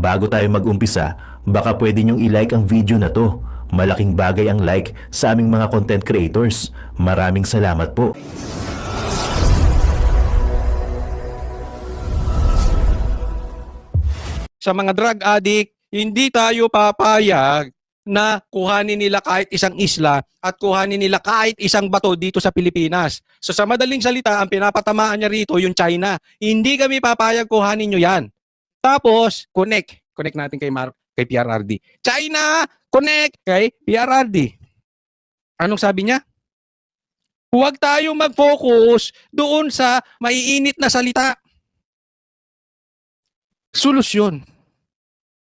Bago tayo mag-umpisa, baka pwede nyong i-like ang video na to. Malaking bagay ang like sa aming mga content creators. Maraming salamat po. Sa mga drug addict, hindi tayo papayag na kuhanin nila kahit isang isla at kuhanin nila kahit isang bato dito sa Pilipinas. So sa madaling salita, ang pinapatamaan niya rito yung China. Hindi kami papayag kuhanin nyo yan. Tapos, connect natin kay PRRD. China, connect kay PRRD. Anong sabi niya? Huwag tayong mag-focus doon sa maiinit na salita. Solusyon.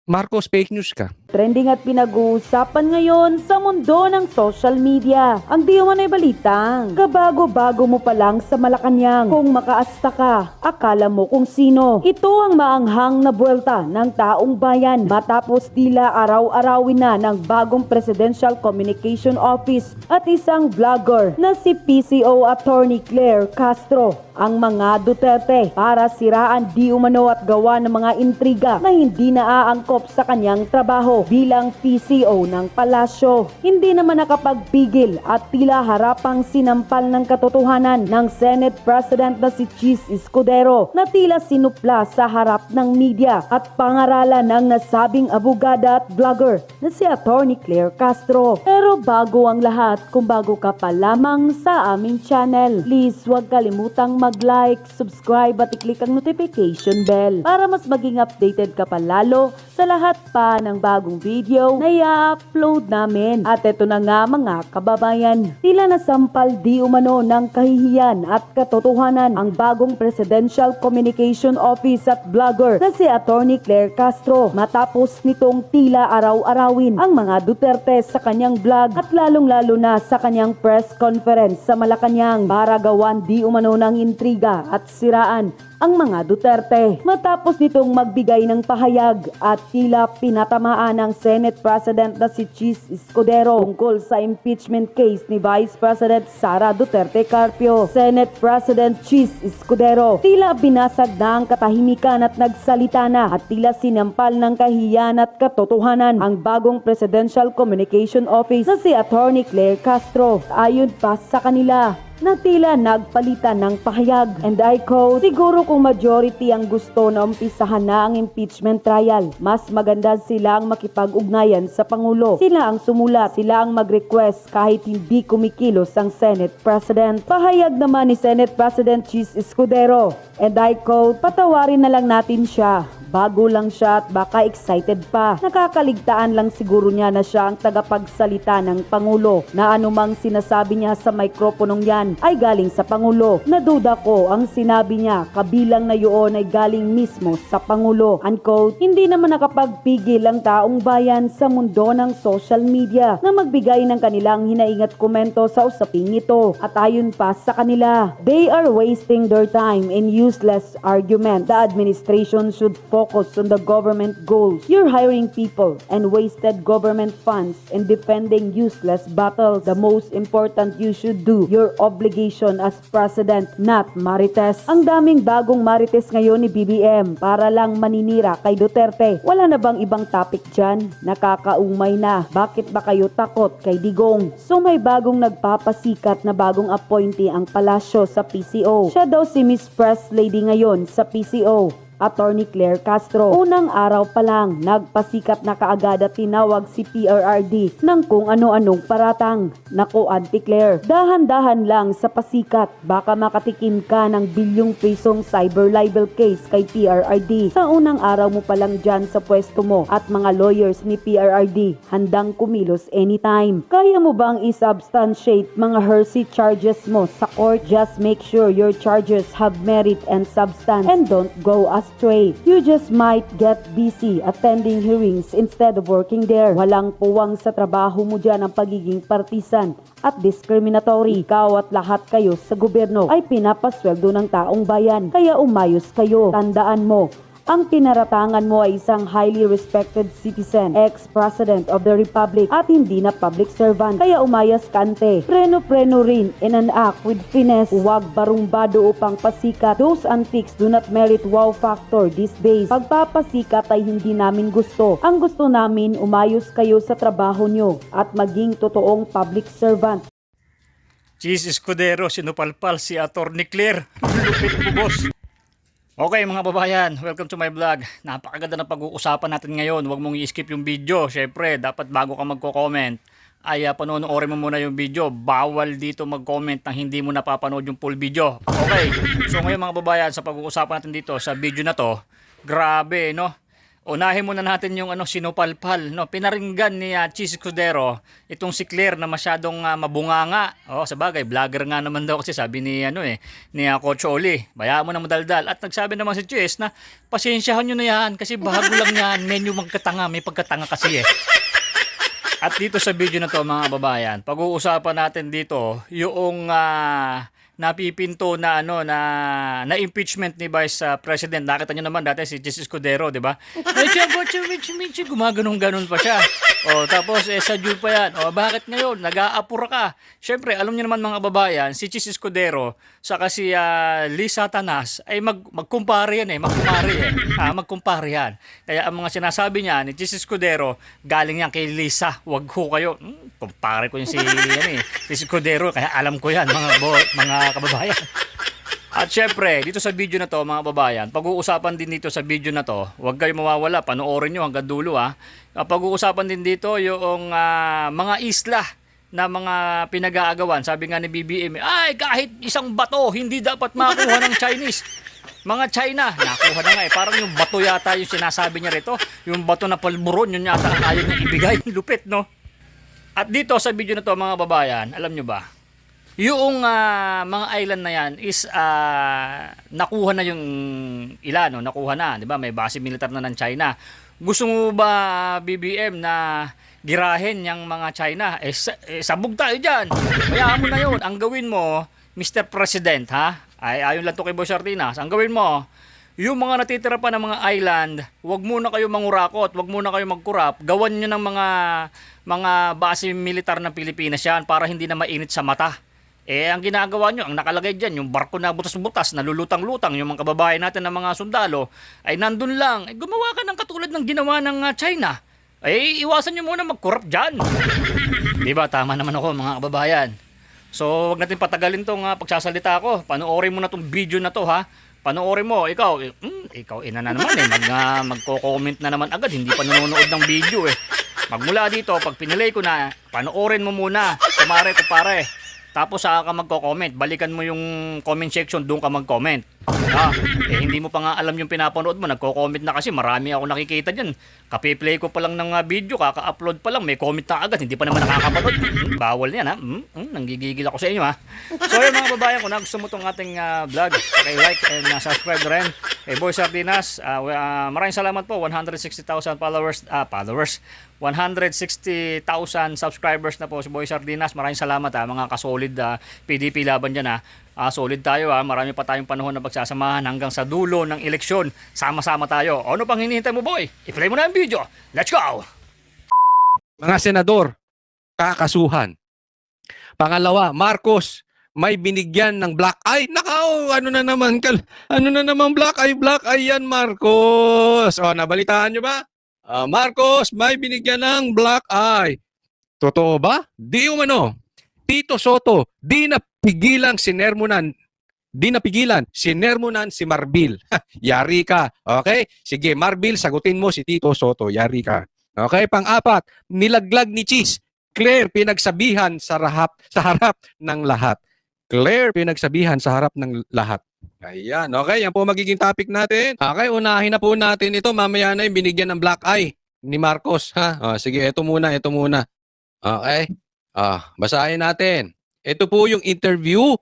Marcos, fake news ka. Trending at pinag-uusapan ngayon sa mundo ng social media. Ang di umano'y balitang kabago-bago mo pa lang sa Malacanang. Kung makaasta ka, akala mo kung sino. Ito ang maanghang na buwelta ng taong bayan matapos tila araw-arawin na ng bagong Presidential Communication Office at isang vlogger na si PCO Attorney Claire Castro ang mga Duterte para siraan di umano at gawa ng mga intriga na hindi naaangkop sa kanyang trabaho bilang PCO ng palasyo. Hindi naman nakapagpigil at tila harapang sinampal ng katotohanan ng Senate President na si Chis Escudero na tila sinupla sa harap ng media at pangaralan ng nasabing abogada at vlogger na si Attorney Claire Castro. Pero bago ang lahat, kung bago ka pa lamang sa aming channel, please huwag kalimutang mag-like, subscribe at i-click ang notification bell para mas maging updated ka pa lalo sa lahat pa ng bagong video na i-upload namin. At ito na nga mga kababayan, tila nasampal di umano ng kahihiyan at katotohanan ang bagong Presidential Communication Office at vlogger na si Attorney Claire Castro matapos nitong tila araw-arawin ang mga Duterte sa kanyang vlog at lalong-lalo na sa kanyang press conference sa Malacanang para gawan di umano ng intriga at siraan ang mga Duterte. Matapos nitong magbigay ng pahayag at tila pinatamaan ng Senate President na si Chis Escudero tungkol sa impeachment case ni Vice President Sara Duterte Carpio. Senate President Chis Escudero tila binasag na ang katahimikan at nagsalita na at tila sinampal ng kahiyan at katotohanan ang bagong Presidential Communication Office na si Attorney Claire Castro. Ayon pa sa kanila, na tila nagpalitan ng pahayag. And I quote, siguro kung majority ang gusto na umpisahan na ang impeachment trial, mas maganda sila ang makipag-ugnayan sa Pangulo. Sila ang sumulat, sila ang mag-request kahit hindi kumikilos ang Senate President. Pahayag naman ni Senate President Chis Escudero, and I quote, patawarin na lang natin siya. Bago lang siya at baka excited pa. Nakakaligtaan lang siguro niya na siya ang tagapagsalita ng Pangulo na anumang sinasabi niya sa mikroponong yan ay galing sa Pangulo. Naduda ko ang sinabi niya kabilang na yun ay galing mismo sa Pangulo. Unquote. Hindi naman nakapagpigil ang taong bayan sa mundo ng social media na magbigay ng kanilang hinaing at komento sa usaping ito. At ayon pa sa kanila, they are wasting their time in useless argument. The administration should focus on the government goals. You're hiring people and wasted government funds and defending useless battles. The most important you should do your obligation as president, not marites. Ang daming bagong marites ngayon ni BBM para lang maninira kay Duterte. Wala na bang ibang topic dyan? Nakakaumay na. Bakit ba kayo takot kay Digong? So may bagong nagpapasikat na bagong appointee ang palasyo sa PCO. Siya daw si Miss Press Lady ngayon sa PCO. Attorney Claire Castro. Unang araw pa lang, nagpasikat na kaagad at tinawag si PRRD ng kung ano-anong paratang. Naku, Auntie Claire, dahan-dahan lang sa pasikat. Baka makatikim ka ng bilyong pisong cyber libel case kay PRRD. Sa unang araw mo pa lang dyan sa pwesto mo at mga lawyers ni PRRD, handang kumilos anytime. Kaya mo bang isubstantiate mga hearsay charges mo sa court? Just make sure your charges have merit and substance and don't go astray. You just might get busy attending hearings instead of working there. Walang puwang sa trabaho mo dyan ang pagiging partisan at discriminatory. Ikaw at lahat kayo sa gobyerno ay pinapasweldo ng taong bayan. Kaya umayos kayo. Tandaan mo, Ang pinaratangan mo ay isang highly respected citizen, ex-president of the republic at hindi na public servant. Kaya umayas kante. Preno-preno rin in an act with finesse. Huwag barumbado upang pasikat. Those antiques do not merit wow factor these days. Pagpapasikat ay hindi namin gusto. Ang gusto namin, umayos kayo sa trabaho nyo at maging totoong public servant. Cheese Escudero, sinupalpal si Atty. Claire. Lupit po, boss. Okay mga babayan, welcome to my vlog. Napakaganda ng pag-uusapan natin ngayon. Huwag mong i-skip yung video. Syempre, dapat bago ka magko-comment ay panonoorin mo muna yung video. Bawal dito mag-comment nang hindi mo napapanood yung full video. Okay, so ngayon mga babayan, sa pag-uusapan natin dito sa video na to, grabe no? Unahin muna natin yung sinupalpal, no? Pinaringgan ni Cheese Escudero itong si Claire na masyadong mabunganga. Sa bagay, vlogger nga naman daw kasi sabi ni ni Coach Oli. Bayaan mo na madaldal. At nagsabi naman si Cheese na pasensyahan niyo na yan kasi bago lang yan, medyo magkatanga, may pagkatanga kasi At dito sa video na to mga babayan, pag-uusapan natin dito yung napipinto na na impeachment ni Vice President. Nakita niyo naman dati si Cheese Escudero, 'di ba? Gumaganon-ganon pa siya. Tapos sa June pa yan. Bakit ngayon nag-aapura ka? Syempre, alam niyo naman mga babayan, si Cheese Escudero saka si Liz Satanas ay magkumpare yan magkumpare yan. Kaya ang mga sinasabi niya ni Cheese Escudero, galing yan kay Lisa. Wag ho kayo. Kumpare ko yung si Cheese Escudero, kaya alam ko yan mga kababayan. At syempre, dito sa video na to mga babayan, pag-uusapan din dito sa video na to, huwag kayo mawawala, panoorin nyo hanggang dulo Pag-uusapan din dito yung mga isla na mga pinag-aagawan. Sabi nga ni BBM, ay kahit isang bato hindi dapat makuha ng Chinese. Mga China, nakuha na nga parang yung bato yata yung sinasabi niya rito. Yung bato na palburon, yun yata ang ayaw niya ibigay. Lupit, no? At dito sa video na to mga babayan, alam nyo ba? Yung mga island na yan is nakuha na yung ilan, nakuha na, 'di ba? May base militar na ng China. Gusto mo ba BBM na girahin yung mga China? Sabog tayo diyan. Kaya mo na 'yon. Ang gawin mo, Mr. President, ay ayon lang to kay Boy Sardinas. Ang gawin mo, yung mga natitira pa ng mga island, wag muna kayo mangurakot, wag muna kayo magkurap. Gawan niyo ng mga base militar ng Pilipinas yan para hindi na mainit sa mata. Ang ginagawa nyo, ang nakalagay dyan, yung barko na butas-butas, nalulutang-lutang, yung mga kababayan natin ng mga sundalo, ay nandun lang. Gumawa ka ng katulad ng ginawa ng China. Iwasan nyo muna mag-corrupt dyan. Diba? Tama naman ako mga kababayan. So, wag natin patagalin tong pagsasalita ko. Panoorin mo na tong video na to, Panoorin mo, ikaw ina na naman magko-comment na naman agad, hindi pa nanonood ng video Magmula dito, pag pinilay ko na, panoorin mo muna, kumare. Tapos saka ka magko-comment, balikan mo yung comment section, doon ka mag-comment. Hindi mo pa nga alam yung pinapanood mo, nagko-comment na kasi marami ako nakikita dyan. Kapi-play ko pa lang ng video, kaka-upload pa lang, may comment na agad, hindi pa naman nakakapanood. Bawal yan nanggigigil ako sa inyo So yun mga babayan, kung gusto mo tong ating vlog, like and subscribe na rin. Boy Sardinas, maraming salamat po, 160,000 followers, 160,000 subscribers na po si Boy Sardinas. Maraming salamat mga kasolid PDP laban dyan solid tayo marami pa tayong panahon na pagsasamahan hanggang sa dulo ng eleksyon. Sama-sama tayo. Ano pang hinihintay mo boy? I-play mo na ang video. Let's go! Mga senador, kakasuhan. Pangalawa, Marcos, may binigyan ng black eye. Nakaw, ano na naman black eye yan Marcos. Nabalitaan nyo ba? Marcos, may binigyan ng black eye. Totoo ba? Di umano. Tito Soto, di napigilan sinermonan si Marbil. Yari ka. Okay? Sige, Marbil, sagutin mo si Tito Soto. Yari ka. Okay? Pang-apat, nilaglag ni Cheese. Claire, pinagsabihan sa harap ng lahat. Claire, pinagsabihan sa harap ng lahat. Ayan. Okay, yan po magiging topic natin. Okay, unahin na po natin ito. Mamaya na yung binigyan ng black eye ni Marcos. Sige, ito muna. Okay? Basahin natin. Ito po yung interview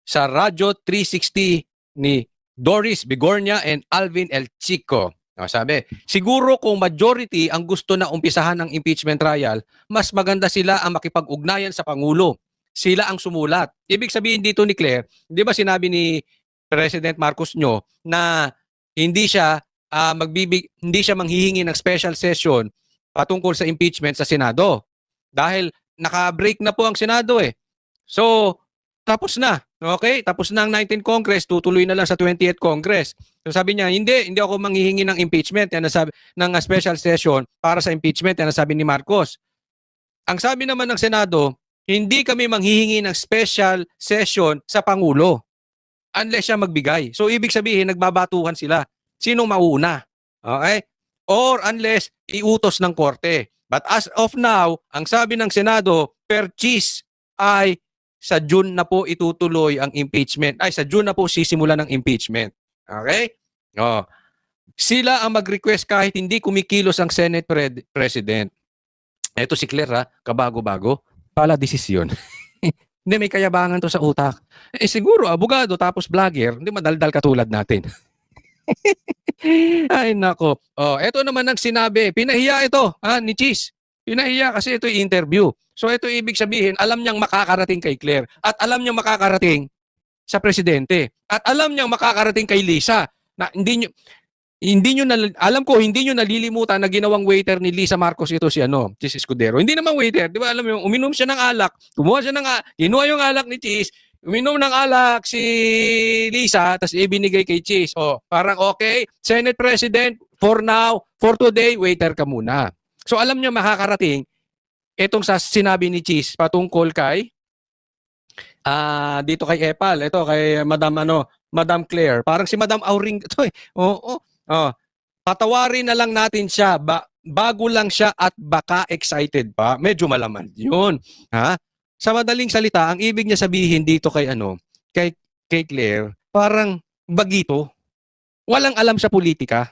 sa Radyo 360 ni Doris Bigornia and Alvin El Chico. Sabi, siguro kung majority ang gusto na umpisahan ng impeachment trial, mas maganda sila ang makipag-ugnayan sa Pangulo. Sila ang sumulat. Ibig sabihin dito ni Claire, di ba sinabi ni President Marcos nyo na hindi siya hindi siya manghihingi ng special session patungkol sa impeachment sa Senado. Dahil naka-break na po ang Senado eh. So, tapos na. Okay? Tapos na ang 19th Congress, tutuloy na lang sa 20th Congress. So sabi niya, hindi ako manghihingi ng impeachment, yan nasabi, ng special session para sa impeachment, yan nasabi ni Marcos. Ang sabi naman ng Senado, hindi kami manghihingi ng special session sa Pangulo unless siya magbigay. So ibig sabihin, nagbabatuhan sila. Sinong mauuna? Okay? Or unless iutos ng korte. But as of now, ang sabi ng Senado, per cheese ay sa June na po itutuloy ang impeachment. Ay, sa June na po sisimula ng impeachment. Okay? Oh. Sila ang mag-request kahit hindi kumikilos ang Senate President. Ito si Claire ha, kabago-bago. Pala desisyon. Hindi, may kayabangan to sa utak. Eh siguro, abogado tapos vlogger, hindi madaldal katulad natin. Ay nako. Oh, ito naman ang sinabi. Pinahiya ito ni Cheese. Pinahiya kasi ito yung interview. So ito ibig sabihin, alam niyang makakarating kay Claire at alam niyang makakarating sa presidente at alam niyang makakarating kay Lisa na hindi niyo alam ko hindi niyo nalilimutan na ginawang waiter ni Lisa Marcos ito si Cheese Escudero. Hindi naman waiter, 'di ba? Alam mo, uminom siya ng alak, kinuha yung alak ni Cheese, uminom ng alak si Lisa, tapos ibinigay kay Cheese. Oh, parang okay, Senate President, for now, for today, waiter ka muna. So alam niya makakarating itong sa sinabi ni Cheese patungkol kay dito kay Epal, ito kay Madam Claire. Parang si Madam Auring ito eh. Oo. Patawarin na lang natin siya bago lang siya at baka excited pa. Medyo malaman 'yun. Ha? Sa madaling salita, ang ibig niya sabihin dito kay kay Claire, parang bagito. Walang alam sa politika.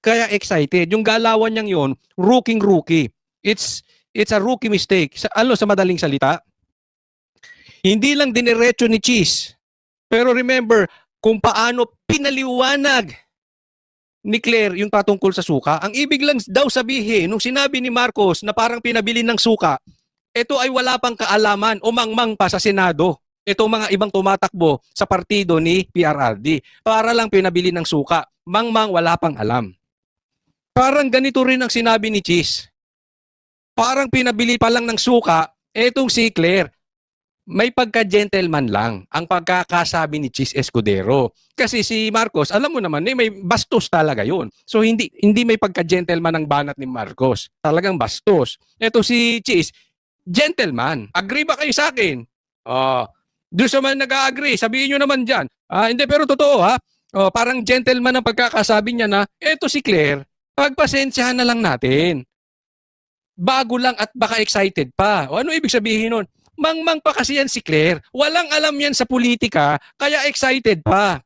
Kaya excited. Yung galawan niyang 'yon, rookie. It's a rookie mistake. Sa madaling salita, hindi lang diniretso ni Cheese. Pero remember, kung paano pinaliwanag ni Claire yung patungkol sa suka, ang ibig lang daw sabihin, nung sinabi ni Marcos na parang pinabili ng suka, ito ay wala pang kaalaman o mangmang pa sa Senado. Itong mga ibang tumatakbo sa partido ni PRRD. Para lang pinabili ng suka. Mangmang wala pang alam. Parang ganito rin ang sinabi ni Cheese. Parang pinabili pa lang ng suka, etong si Claire. May pagka-gentleman lang ang pagkakasabi ni Cheese Escudero. Kasi si Marcos, alam mo naman, may bastos talaga yun. So hindi may pagka-gentleman ang banat ni Marcos. Talagang bastos. Ito si Cheese, gentleman. Agree ba kayo sa akin? Doon sa man nag-agree, sabihin nyo naman dyan. Hindi, pero totoo ha. Parang gentleman ang pagkakasabi niya na, eto si Claire, pagpasensyahan na lang natin. Bago lang at baka excited pa. Ano ibig sabihin nun? Mangmang pa kasi yan si Claire. Walang alam yan sa politika, kaya excited pa.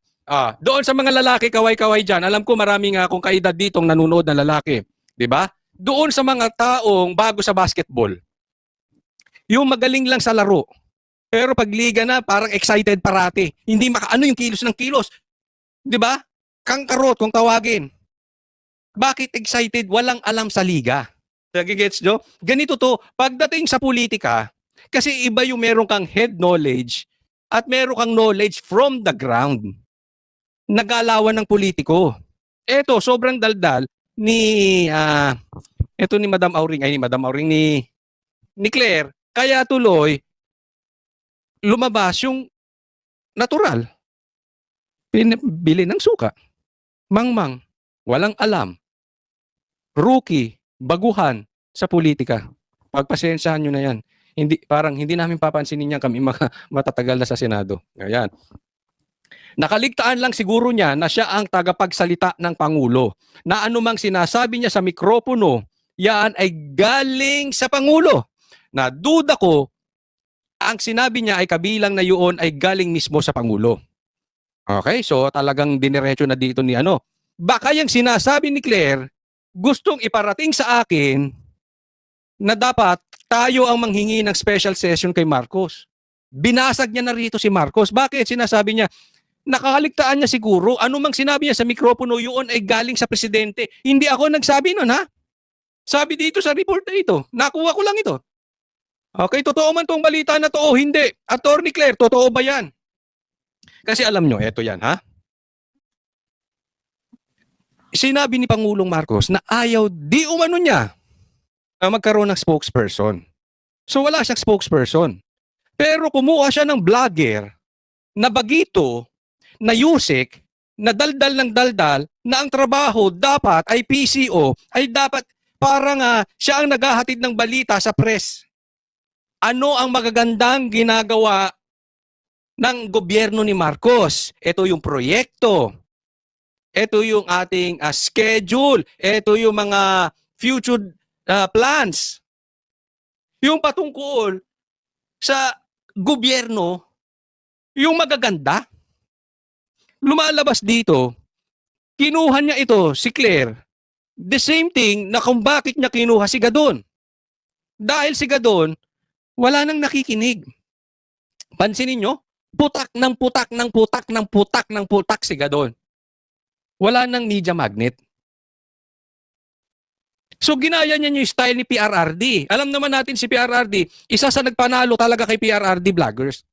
Doon sa mga lalaki, kaway-kaway dyan, alam ko marami nga akong kaedad ditong nanonood na lalaki. 'Di ba? Doon sa mga taong bago sa basketball, yung magaling lang sa laro, pero pag liga na, parang excited parati. Hindi yung kilos ng kilos. 'Di ba? Kangkarot kung tawagin. Bakit excited? Walang alam sa liga. Nagigets nyo? Ganito to, pagdating sa politika, kasi iba yung meron kang head knowledge at meron kang knowledge from the ground. Nagalawan ng politiko. Eto, sobrang daldal ni Madam Auring ni Claire. Kaya tuloy lumabas yung natural. Pinabili ng suka. Mangmang, walang alam. Rookie, baguhan sa politika. Pagpasensyahan nyo na yan. Hindi namin papansinin yan kami matatagal na sa Senado. Ayan. Nakaligtaan lang siguro niya na siya ang tagapagsalita ng Pangulo. Na anumang sinasabi niya sa mikropono, yan ay galing sa Pangulo. Na duda ko, ang sinabi niya ay kabilang na yun ay galing mismo sa Pangulo. Okay, so talagang diniretso na dito ni Baka yung sinasabi ni Claire, gustong iparating sa akin na dapat tayo ang manghingi ng special session kay Marcos. Binasag niya na rito si Marcos. Bakit? Sinasabi niya, nakakaligtaan niya siguro, anumang sinabi niya sa mikropono, yun ay galing sa presidente. Hindi ako nagsabi nun, ha? Sabi dito sa report na ito. Nakuha ko lang ito. Okay, totoo man tong balita na to o hindi? Attorney Claire, totoo ba yan? Kasi alam nyo, eto yan, ha? sinabi ni Pangulong Marcos na ayaw di umano niya na magkaroon ng spokesperson. So wala siyang spokesperson. Pero kumuha siya ng vlogger na bagito, na yusik, na daldal ng daldal, na ang trabaho dapat ay PCO, ay dapat parang siya ang naghahatid ng balita sa press. Ano ang magagandang ginagawa ng gobyerno ni Marcos? Ito yung proyekto. Ito yung ating schedule. Ito yung mga future plans. Yung patungkol sa gobyerno, yung magaganda. Lumalabas dito, kinuha niya ito, si Claire, the same thing na kung bakit niya kinuha si Gadon. Dahil si Gadon, wala nang nakikinig. Pansinin nyo, putak ng putak ng putak ng putak ng putak si Gadon. Wala nang media magnet. So ginaya niya yung style ni PRRD. Alam naman natin si PRRD, isa sa nagpanalo talaga kay PRRD vloggers.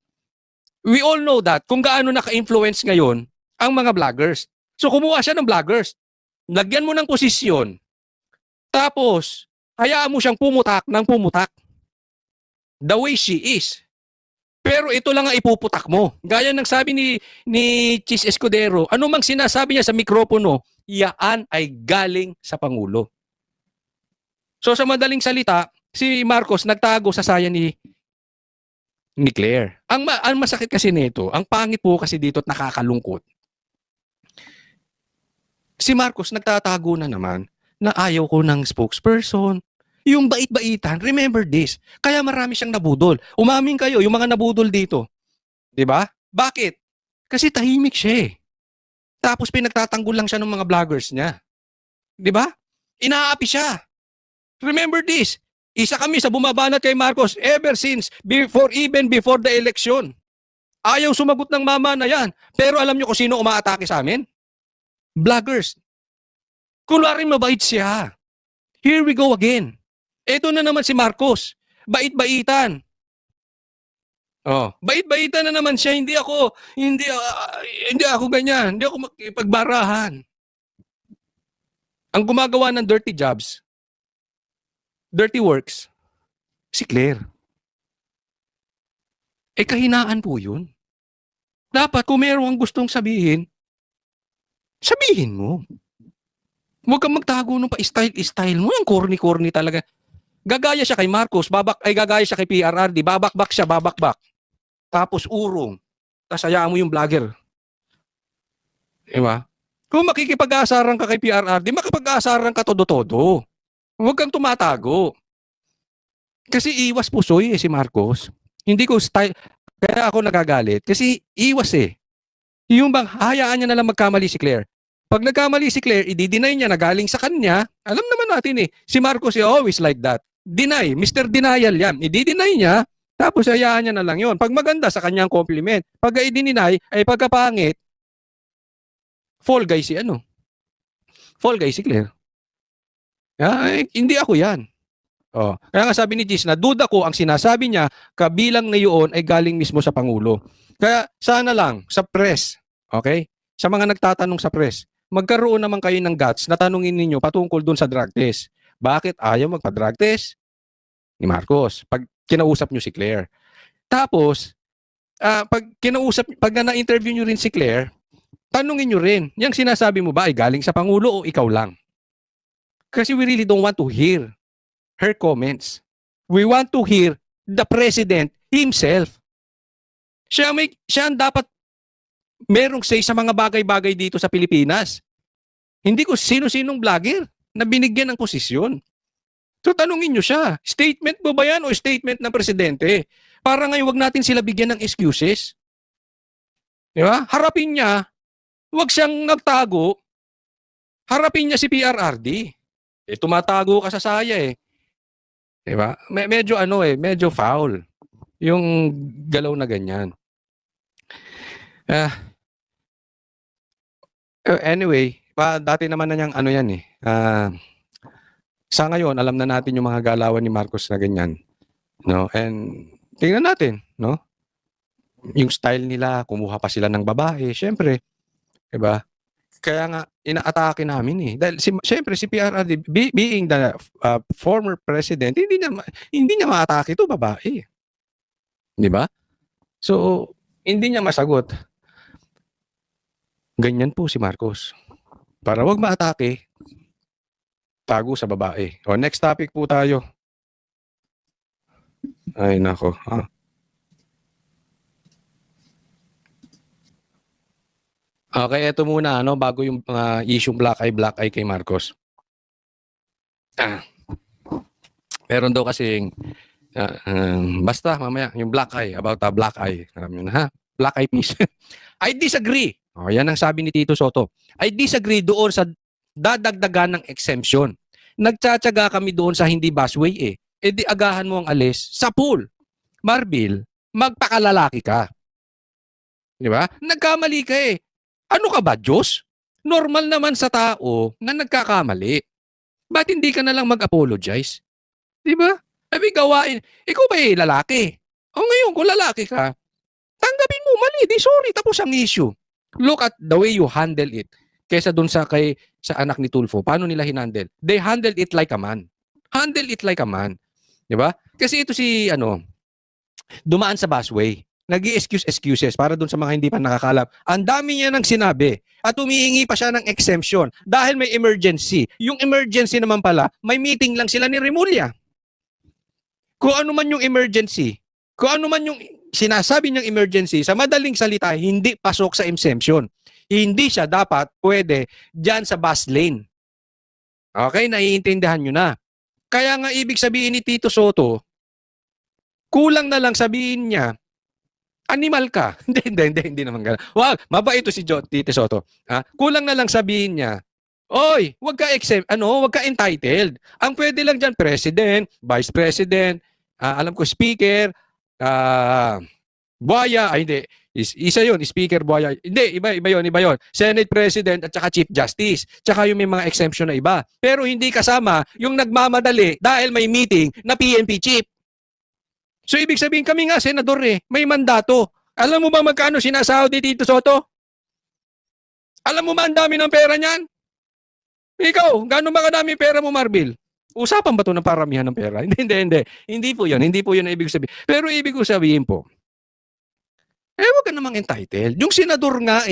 We all know that kung gaano naka-influence ngayon ang mga vloggers. So kumuha siya ng vloggers. Lagyan mo ng posisyon. Tapos, hayaan mo siyang pumutak ng pumutak. The way she is. Pero ito lang ang ipuputak mo. Gaya ng sabi ni Chis Escudero, ano mang sinasabi niya sa mikropono, yaan ay galing sa Pangulo. So sa madaling salita, si Marcos nagtago sa saya ni Claire. Ang masakit kasi nito, ang pangit po kasi dito at nakakalungkot. Si Marcos nagtatago na naman na ayaw ko ng spokesperson. Yung bait-baitan, remember this. Kaya marami siyang nabudol. Umamin kayo, yung mga nabudol dito. 'Di ba? Bakit? Kasi tahimik siya eh. Tapos pinagtatanggol lang siya ng mga vloggers niya. 'Di ba? Inaapi siya. Remember this. Isa kami sa bumabanat kay Marcos ever since even before the election. Ayaw sumagot ng mama na yan. Pero alam niyo kung sino umaatake sa amin? Vloggers. Kunwari mabait siya. Here we go again. Ito na naman si Marcos. Bait-baitan. Oh, bait-baitan na naman siya. Hindi ako ganyan. Hindi ako makipagbarahan. Ang gumagawa ng dirty jobs, dirty works, si Claire. Kahinaan po yun. Dapat kung meron kang gustong sabihin, sabihin mo. Huwag kang magtago nung pa-style mo. Yung corny-corny talaga. Gagaya siya kay Marcos, gagaya siya kay PRRD, babakbak siya, babakbak. Tapos urong. Tapos hayaan mo yung vlogger. Diba? Kung makikipag-aasaran ka kay PRRD, makipag-aasaran ka todo-todo. Huwag kang tumatago. Kasi iwas pusoy si Marcos. Hindi ko style, kaya ako nagagalit. Kasi iwas eh. Yung bang hayaan niya na lang magkamali si Claire. Pag nagkamali si Claire, i-deny niya na galing sa kanya. Alam naman natin eh, si Marcos is always like that. Deny, Mr. Denial yan. I-deny niya, tapos hayaan niya na lang yon. Pag maganda sa kanyang compliment. Pag i-deny, ay pagkapangit, fall guy si Fall guy si Claire. Hindi ako yan. Oh, kaya nga sabi ni Gis na duda ko ang sinasabi niya kabilang na yun ay galing mismo sa Pangulo. Kaya sana lang sa press, okay? Sa mga nagtatanong sa press, magkaroon naman kayo ng guts na tanungin ninyo patungkol dun sa drug test. Bakit ayaw magpa-drug test ni Marcos pag kinausap nyo si Claire? Tapos, pag na-interview nyo rin si Claire, tanungin nyo rin, yung sinasabi mo ba ay galing sa Pangulo o ikaw lang? Kasi we really don't want to hear her comments. We want to hear the President himself. Siya ang dapat merong say sa mga bagay-bagay dito sa Pilipinas. Hindi ko sino-sinong vlogger na binigyan ng posisyon. So tanungin nyo siya, statement mo ba yan o statement ng Presidente? Para ngayon wag natin sila bigyan ng excuses. Di ba? Harapin niya, wag siyang nagtago, harapin niya si PRRD. Tumatago ka sa saya eh. Di ba? Medyo foul. Yung galaw na ganyan. Anyway, dati naman na niyang yan eh. Sa ngayon, alam na natin yung mga galawan ni Marcos na ganyan. No? And tingnan natin, no? Yung style nila, kumuha pa sila ng babae, syempre, 'di ba? Kaya nga inaatake namin eh. Dahil syempre si PRRD being the former president, hindi niya maatake 'to babae. 'Di ba? So hindi niya masagot. Ganyan po si Marcos. Para wag maatake, tago sa babae. O next topic po tayo. Ay nako. Okay, eto muna bago yung issue black eye kay Marcos. Meron daw kasing basta mamaya yung black eye, about black eye. Alam niyo na ha? Black eye peace. I disagree. Yan ang sabi ni Tito Soto. I disagree doon sa dadagdagan ng exemption. Nagtsatsaga kami doon sa hindi busway eh. E di agahan mo ang alis sa pool. Marbil, magpakalalaki ka. Di ba? Nagkamali ka eh. Ano ka ba, Diyos? Normal naman sa tao na nagkakamali. Ba't hindi ka na lang mag-apologize? Di ba? Sabi gawain, ikaw ba lalaki? O ngayon, kung lalaki ka, tanggapin mo, mali, di sorry, tapos ang issue. Look at the way you handle it. Kesa dun sa anak ni Tulfo, paano nila hinandle? They handled it like a man. Handle it like a man. Di ba? Kasi ito si, dumaan sa busway. Nag-i-excuses para dun sa mga hindi pa nakakalam. Ang dami niya nang sinabi at humihingi pa siya ng exemption dahil may emergency. Yung emergency naman pala, may meeting lang sila ni Remulla. Kung ano man yung emergency, kung ano man yung sinasabi niyang emergency, sa madaling salita, hindi pasok sa exemption. Hindi siya dapat pwede dyan sa bus lane. Okay, naiintindihan nyo na. Kaya nga ibig sabihin ni Tito Soto, kulang na lang sabihin niya, animal ka. Hindi naman gano'n. Wag, mabait ito si Tito Soto. Kulang na lang sabihin niya, oy, wag ka wag ka entitled. Ang pwede lang diyan president, vice president, alam ko speaker, Buaya, hindi. Isa 'yon, speaker Buaya. Hindi, iba 'yon. Senate president at saka chief justice. Tsaka yung may mga exemption na iba. Pero hindi kasama yung nagmamadali dahil may meeting na PNP chief. So ibig sabihin kami nga senador may mandato. Alam mo ba magkano sinasahod ni Tito Soto? Alam mo ba ang dami ng pera niyan? Ikaw, gaano ba kadami pera mo, Marbil? Usapan ba 'to ng paramihan ng pera? Hindi. Hindi po 'yon. Hindi po 'yon ang ibig sabihin. Pero ibig ko sabihin po, wag ka namang entitled. Yung senador nga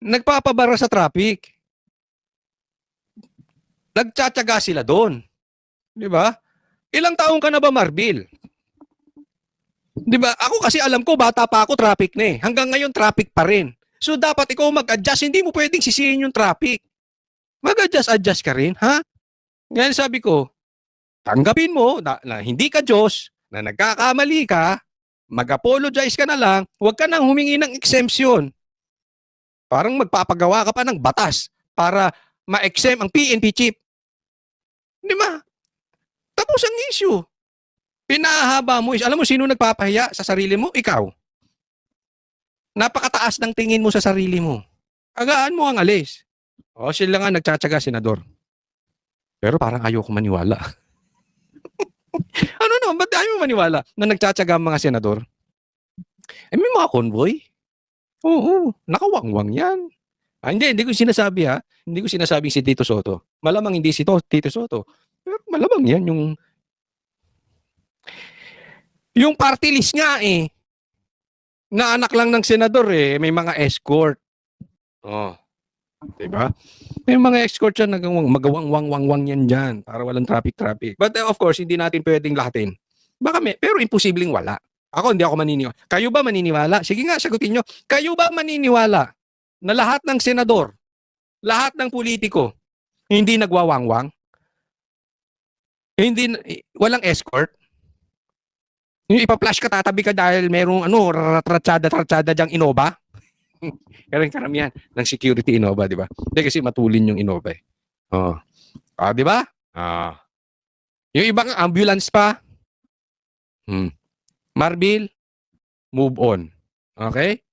nagpapabara sa traffic. Nagtsatsaga sila doon. 'Di ba? Ilang taong ka na ba, Marbil? 'Di ba? Ako kasi alam ko bata pa ako traffic na Hanggang ngayon traffic pa rin. So dapat ikaw mag-adjust, hindi mo pwedeng sisihin yung traffic. Mag-adjust ka rin, ha? Ngayon sabi ko, tanggapin mo na hindi ka Diyos, na nagkakamali ka, mag-apologize ka na lang, huwag ka nang humingi ng exemption. Parang magpapagawa ka pa ng batas para ma-exempt ang PNP chief. 'Di ba? Tapos ang issue. Pinahaba mo. Alam mo sino nagpapahiya sa sarili mo? Ikaw. Napakataas ng tingin mo sa sarili mo. Agaan mo ang alis. Sila nga nagtsatsaga, senador. Pero parang ayoko maniwala. Ba't ayaw mo maniwala na nagtsatsaga ang mga senador? May mga convoy. Oo, nakawangwang yan. Hindi ko sinasabi Hindi ko sinasabing si Tito Soto. Malamang hindi si Tito Soto. Pero malamang yan yung party list nga na anak lang ng senador may mga escort. Diba? May mga escort yan magawang-wang-wang yan dyan para walang traffic. But of course, hindi natin pwedeng lahatin. Baka pero imposibleng wala. Hindi ako maniniwala. Kayo ba maniniwala? Sige nga, sagutin nyo. Kayo ba maniniwala na lahat ng senador, lahat ng politiko, hindi nagwawangwang? Walang escort? Yung ipa-flash ka, tatabi ka dahil merong tratsada dyang Innova. Karamihan ng security Innova, di ba? Hindi kasi matulin yung Innova di ba? Yung ibang ambulance pa. Marbil, move on. Okay?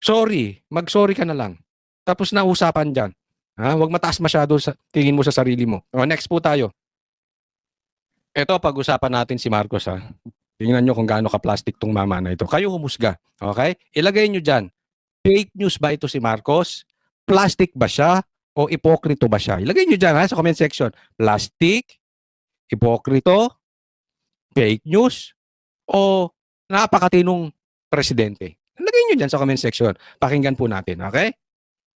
Sorry, mag-sorry ka na lang. Tapos na usapan dyan. Huwag mataas masyado sa tingin mo sa sarili mo. Next po tayo. Ito, pag-usapan natin si Marcos Tingnan nyo kung gaano ka-plastic tong mama na ito. Kayo humusga. Okay? Ilagay nyo dyan. Fake news ba ito si Marcos? plastic ba siya o ipokrito ba siya? Ilagay nyo dyan ha, sa comment section. Plastic, ipokrito, fake news, o napakatinong presidente. Ilagay nyo dyan sa comment section. Pakinggan po natin, okay?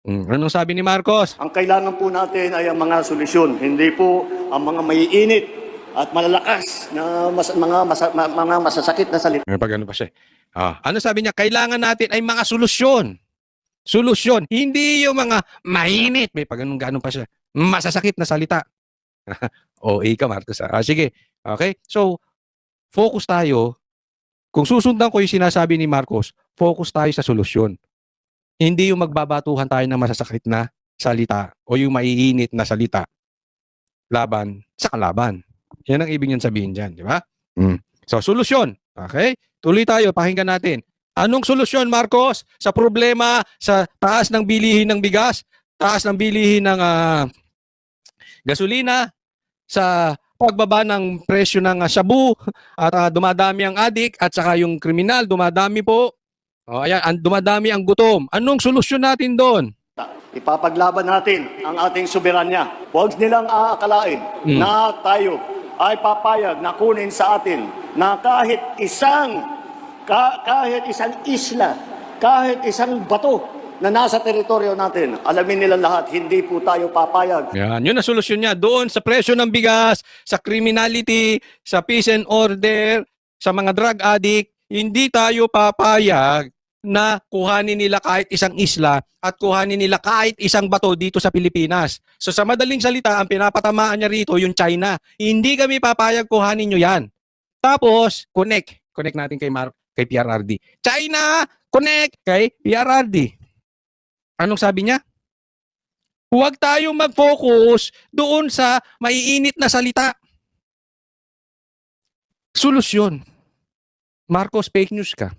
Anong sabi ni Marcos? Ang kailangan po natin ay ang mga solusyon, hindi po ang mga maiinit at malalakas na mga masasakit na salita. May pag ano pa siya. Ano sabi niya? Kailangan natin ay mga solusyon. Solusyon. Hindi yung mga mainit. May pag ganun pa siya. Masasakit na salita. O, ka, Marcos. Sige. Okay? So, focus tayo. Kung susundan ko yung sinasabi ni Marcos, focus tayo sa solusyon. Hindi yung magbabatuhan tayo ng masasakit na salita o yung maiinit na salita laban sa kalaban. Yan ang ibig niyang sabihin dyan, di ba? So, solusyon. Okay? Tuloy tayo, pakinggan natin. Anong solusyon, Marcos, sa problema sa taas ng bilihin ng bigas, taas ng bilihin ng gasolina, sa pagbaba ng presyo ng shabu, at dumadami ang adik, at saka yung kriminal, dumadami po. Ayan, dumadami ang gutom. Anong solusyon natin doon? Ipapaglaban natin ang ating soberanya. Huwag nilang aakalain na tayo ay papayag na kunin sa atin na kahit isang isla, kahit isang bato na nasa teritoryo natin. Alamin nila lahat, hindi po tayo papayag. Yan, yun ang solusyon niya. Doon sa presyo ng bigas, sa criminality, sa peace and order, sa mga drug addict, hindi tayo papayag na kuhanin nila kahit isang isla at kuhanin nila kahit isang bato dito sa Pilipinas. So sa madaling salita, ang pinapatamaan niya rito yung China. Hindi kami papayag kuhanin nyo yan. Tapos, connect natin kay PRRD. China, connect kay PRRD. Anong sabi niya? Huwag tayo mag-focus doon sa maiinit na salita. Solusyon. Marcos, fake news ka.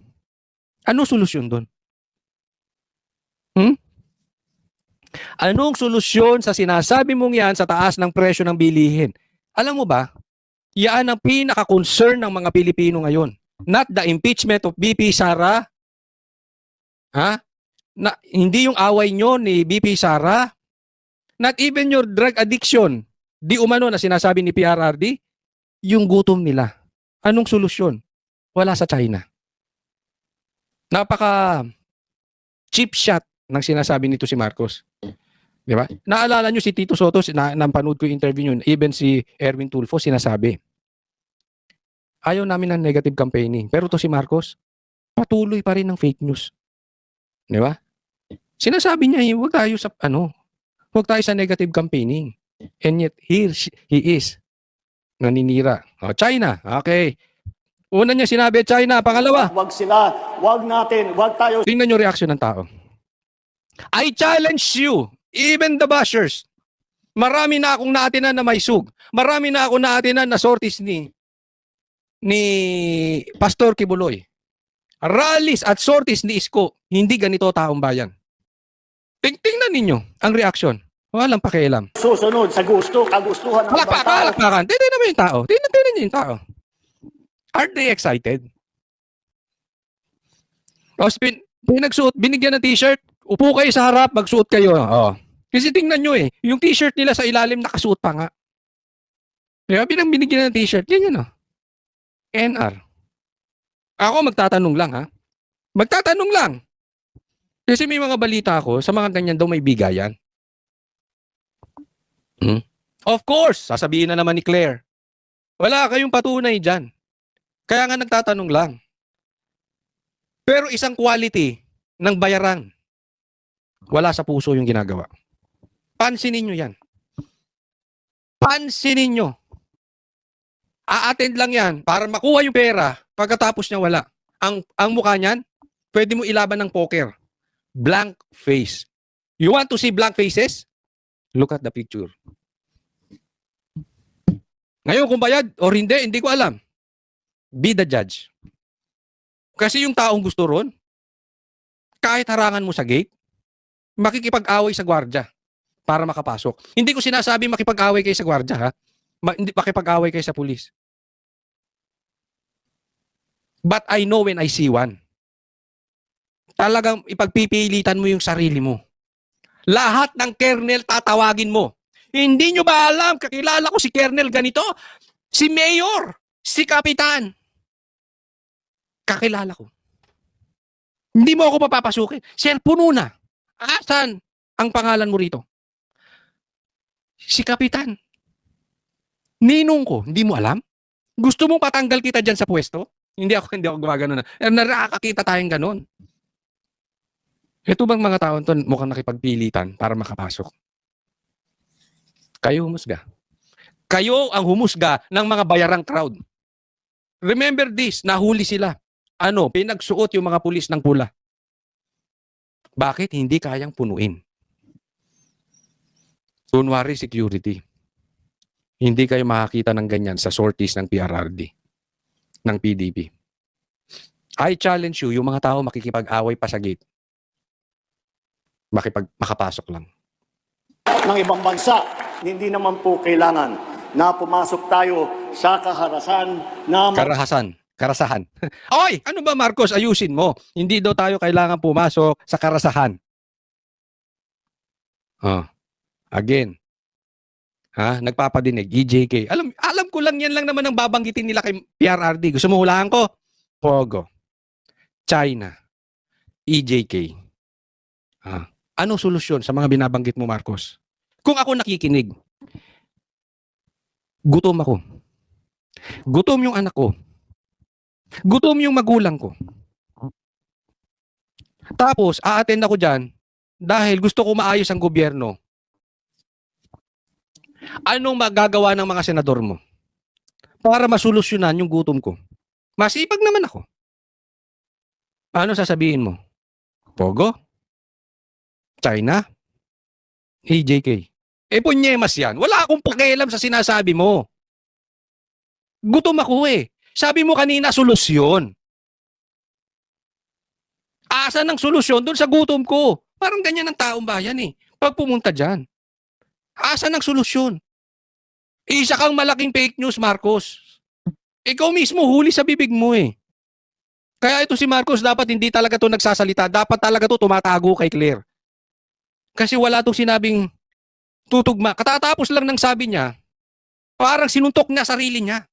Ano solusyon doon? Anong solusyon sa sinasabi mong yan sa taas ng presyo ng bilihin? Alam mo ba, yan ang pinaka-concern ng mga Pilipino ngayon. Not the impeachment of BP Sara. Hindi yung away nyo ni BP Sara. Not even your drug addiction. Di umano na sinasabi ni PRRD, yung gutom nila. Anong solusyon? Wala sa China. Napaka cheap shot ng sinasabi nito si Marcos. Di ba? Naalala nyo si Tito Soto, napanood ko yung interview nyo, even si Erwin Tulfo sinasabi, ayaw namin ng negative campaigning. Pero to si Marcos, patuloy pa rin ng fake news. Di ba? Sinasabi niya, huwag tayo sa negative campaigning. And yet, here he is. Naninira. China, okay. Una niya sinabi, China. Pangalawa, Wag tayo. tingnan yung reaction ng tao. I challenge you, even the bashers. Marami na akong naatinan na may sug. Marami na akong naatinan na sorties ni Pastor Kibuloy. Rallies at sorties ni Isko. Hindi ganito taong bayan. Tingnan ninyo ang reaction. Walang pakialam. Susunod sa kagustuhan ng ibang tao. Palakpakan. Tingnan mo yung tao. Tingnan niyo yung tao. Aren't they excited? Tapos binigyan ng t-shirt, upo kayo sa harap, magsuot kayo. Kasi tingnan nyo yung t-shirt nila sa ilalim nakasuot pa nga. Kaya binigyan ng t-shirt, yan NR. Ako magtatanong lang Magtatanong lang. Kasi may mga balita ako, sa mga ganyan daw may bigayan. Of course, sasabihin na naman ni Claire. Wala kayong patunay dyan. Kaya nga nagtatanong lang. Pero isang quality ng bayaran, wala sa puso yung ginagawa. Pansinin nyo yan. Pansinin nyo. A-attend lang yan para makuha yung pera, pagkatapos niya wala. Ang mukha niyan, pwede mo ilaban ng poker. Blank face. You want to see blank faces? Look at the picture. Ngayon kung bayad o hindi ko alam. Be the judge. Kasi yung taong gusto ron, kahit harangan mo sa gate, makikipag-away sa gwardya para makapasok. Hindi ko sinasabi makipag-away kayo sa gwardya, hindi makipag-away kayo sa pulis. But I know when I see one. Talagang ipagpipilitan mo yung sarili mo. Lahat ng kernel tatawagin mo. Hindi nyo ba alam, kakilala ko si kernel ganito, si mayor, si kapitan. Kakilala ko. Hindi mo ako papapasukin. Sir, puno na. Asan ang pangalan mo rito? Si kapitan. Ninong ko, hindi mo alam? Gusto mong patanggal kita dyan sa pwesto? Hindi ako gumagano na. Nakakakita tayong ganon. Ito bang mga taon to mukhang nakipagpilitan para makapasok? Kayo humusga. Kayo ang humusga ng mga bayarang crowd. Remember this, nahuli sila. Ano, pinagsuot yung mga pulis ng pula. Bakit hindi kayang punuin? Kunwari security. Hindi kayo makakita ng ganyan sa sorties ng PRRD, ng PDP. I challenge you, yung mga tao makikipag-away pa sa gate. Makapasok lang. Ng ibang bansa, hindi naman po kailangan na pumasok tayo sa kaharasan na Karasahan. Oy, ano ba Marcos, ayusin mo. Hindi daw tayo kailangan pumasok sa karasahan. Again. Nagpapadinig, EJK. Alam ko lang yan lang naman ang babanggitin nila kay PRRD. Gusto mo hulaan ko? Pogo. China. EJK. Ano solusyon sa mga binabanggit mo, Marcos? Kung ako nakikinig, gutom ako. Gutom yung anak ko. Gutom yung magulang ko. Tapos, a-attend ako dyan dahil gusto ko maayos ang gobyerno. Anong magagawa ng mga senador mo para masolusyonan yung gutom ko? Masipag naman ako. Ano sasabihin mo? Pogo? China? EJK? Punyemas yan. Wala akong pakialam sa sinasabi mo. Gutom ako eh. Sabi mo kanina, solusyon. Asan ang solusyon doon sa gutom ko? Parang ganyan ang taong bayan eh. Pag pumunta dyan. Asan ang solusyon? Isa kang malaking fake news, Marcos. Ikaw mismo huli sa bibig mo eh. Kaya ito si Marcos dapat hindi talaga to nagsasalita. Dapat talaga to tumatago kay Claire. Kasi wala tong sinabing tutugma. Katatapos lang ng sabi niya, parang sinuntok niya sarili niya.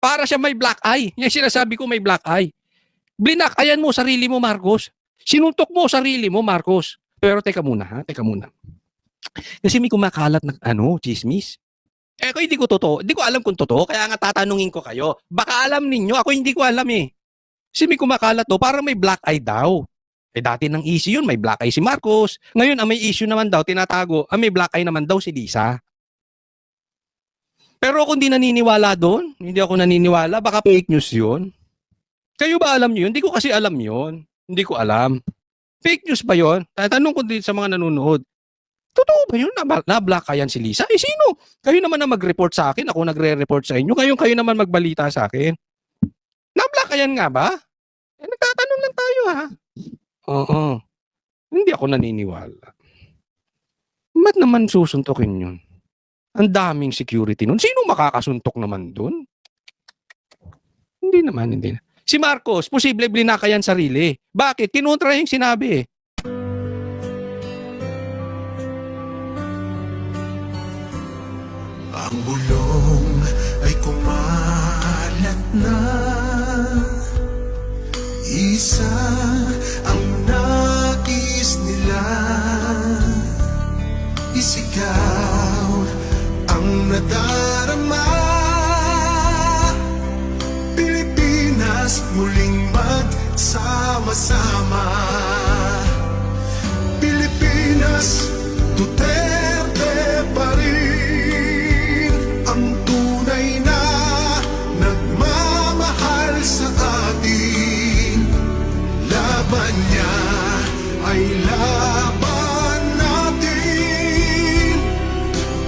Para siya may black eye. Yan sinasabi ko may black eye. Blinakayan mo sarili mo, Marcos. Sinuntok mo sarili mo, Marcos. Pero teka muna. Kasi may kumakalat na chismis. Ako hindi ko totoo. Hindi ko alam kung totoo. Kaya nga tatanungin ko kayo. Baka alam ninyo. Ako hindi ko alam eh. Kasi may kumakalat to. Parang may black eye daw. Dati ng issue yun. May black eye si Marcos. Ngayon, may issue naman daw. Tinatago. May black eye naman daw si Lisa. Pero ako hindi naniniwala doon. Hindi ako naniniwala. Baka fake news yun. Kayo ba alam nyo yun? Hindi ko kasi alam yun. Hindi ko alam. Fake news ba yun? Tatanong ko din sa mga nanonood. Totoo ba yun? Na-black yan si Lisa? Sino? Kayo naman na mag-report sa akin. Ako nagre-report sa inyo. Ngayon kayo naman magbalita sa akin. Na-black yan nga ba? Nagtatanong lang tayo ha. Oo. Hindi ako naniniwala. Ba't naman susuntokin yun? Ang daming security nun. Sino makakasuntok naman dun? Hindi naman. Si Marcos, posible blinaka yan sarili. Bakit? Kinontra yung sinabi eh. Ang bulong ay kumalat na. Isa ang nais nila. Isigaw ang nadarama. Pilipinas muling magsama-sama. Pilipinas, Duterte pa rin ang tunay na nagmamahal sa atin. Laban niya ay laban natin.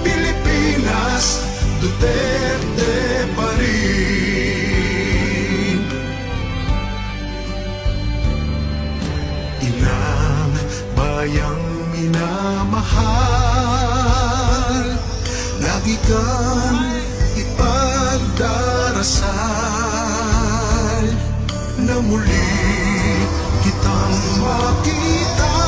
Pilipinas, Duterte pa rin. Inang bayang minamahal, lagi kang ipagdarasal na muli kitang makita.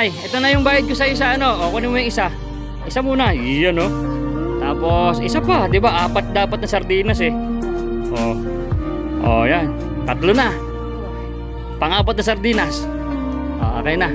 Nay, ito na yung bayad ko sa isa, ano? O, kunin mo yung isa. Isa muna. Iyan, no? Tapos, isa pa, di ba? 4 dapat na sardinas, eh. O, yan. 3 na. Pang-4 na sardinas. O, okay na.